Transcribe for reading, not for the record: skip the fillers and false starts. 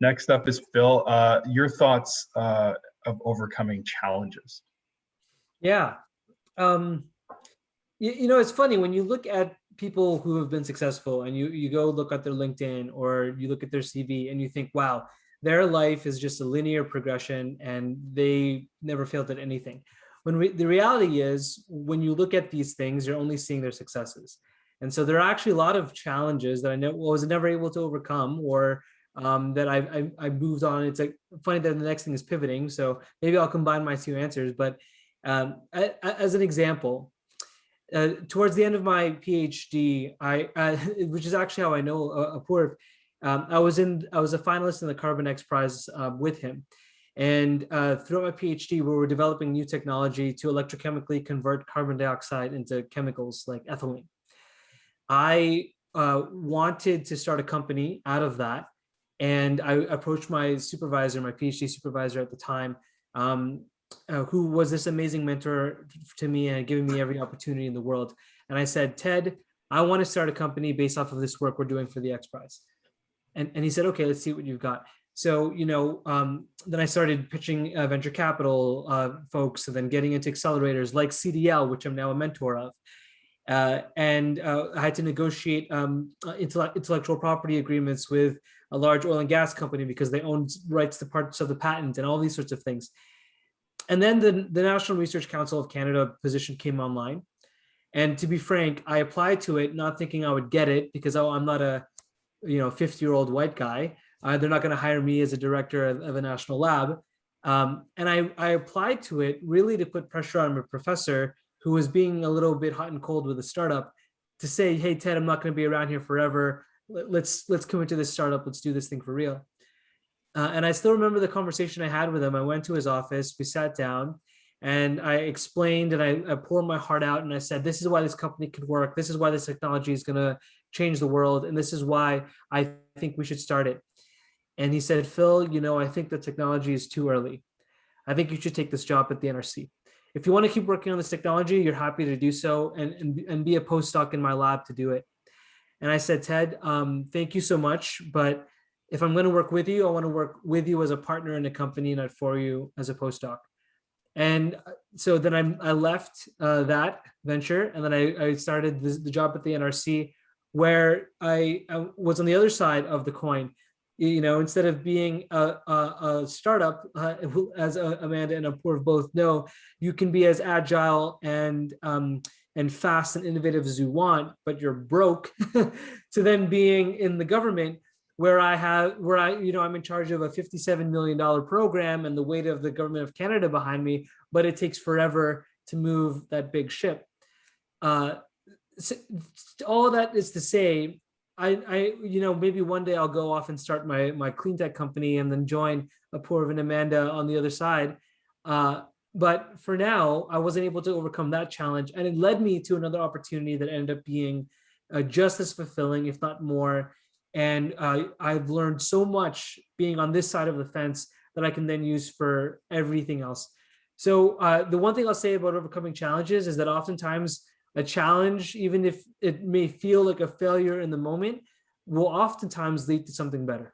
Next up is Phil. Your thoughts of overcoming challenges. Yeah. Um, it's funny when you look at people who have been successful and you go look at their LinkedIn or you look at their CV and you think, wow, their life is just a linear progression and they never failed at anything. The reality is, when you look at these things, you're only seeing their successes. And so there are actually a lot of challenges that I was never able to overcome, or that I moved on. It's like funny that the next thing is pivoting. So maybe I'll combine my two answers. But as an example, towards the end of my PhD, which is actually how I know Apoorv, I was a finalist in the Carbon X Prize with him. And throughout my PhD, we were developing new technology to electrochemically convert carbon dioxide into chemicals like ethylene. I wanted to start a company out of that. And I approached my supervisor, my PhD supervisor at the time, who was this amazing mentor to me and giving me every opportunity in the world. And I said, Ted, I want to start a company based off of this work we're doing for the X Prize. And he said, okay, let's see what you've got. So, then I started pitching venture capital folks, and then getting into accelerators like CDL, which I'm now a mentor of. And I had to negotiate intellectual property agreements with a large oil and gas company because they owned rights to parts of the patent and all these sorts of things. And then the National Research Council of Canada position came online. And to be frank, I applied to it not thinking I would get it because I'm not a 50-year-old white guy. They're not going to hire me as a director of a national lab. And I applied to it really to put pressure on my professor, who was being a little bit hot and cold with a startup, to say, hey, Ted, I'm not going to be around here forever. Let's commit to this startup. Let's do this thing for real. And I still remember the conversation I had with him. I went to his office, we sat down, and I explained and I poured my heart out. And I said, this is why this company could work. This is why this technology is going to change the world. And this is why I think we should start it. And he said, Phil, I think the technology is too early. I think you should take this job at the NRC. If you want to keep working on this technology, you're happy to do so and be a postdoc in my lab to do it. And I said, Ted, thank you so much. But if I'm going to work with you, I want to work with you as a partner in a company, not for you as a postdoc. And so then I left that venture, and then I started the job at the NRC, where I was on the other side of the coin. Instead of being a startup, as Amanda and Apoorv both know, you can be as agile and fast and innovative as you want, but you're broke. To then being in the government, where I'm in charge of a $57 million program and the weight of the government of Canada behind me, but it takes forever to move that big ship. So all that is to say, maybe one day I'll go off and start my clean tech company and then join Apoorv and Amanda on the other side. But for now, I wasn't able to overcome that challenge, and it led me to another opportunity that ended up being just as fulfilling, if not more. And I've learned so much being on this side of the fence that I can then use for everything else. So the one thing I'll say about overcoming challenges is that oftentimes a challenge, even if it may feel like a failure in the moment, will oftentimes lead to something better.